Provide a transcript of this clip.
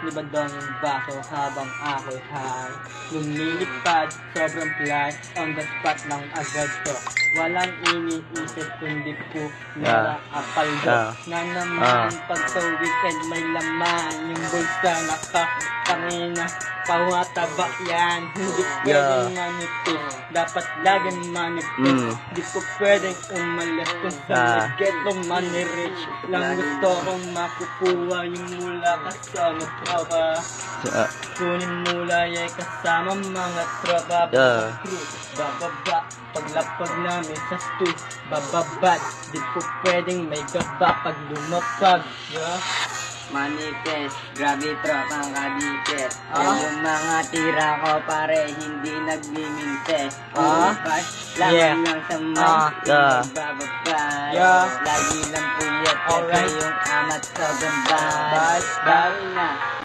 libadong yung baso habang ako'y high. Lumilipad, sobrang fly, on the spot ng agad to. Walang iniisip kundi po apaldo. Na naman pag sa weekend may laman, yung bulsa nakakangina, pawataba yan. Hindi pwedeng manipis, dapat laging manipis. Di ko pwedeng umalis kung saan get the money rich. Lang gusto kong makukuha yung mula kasama tropa. Kunin mula yay kasama mga tropa. Bababa, paglapag namin sa stool, bababad. Di po pwedeng may gaba pag lumapag. Manifest, grabe tropang kabikit. Yung mga tira ko pare, hindi nagmiminte. Laman lang sa mga bababay. Lagi lang puyat, yung amat sobrang bad. Bye na.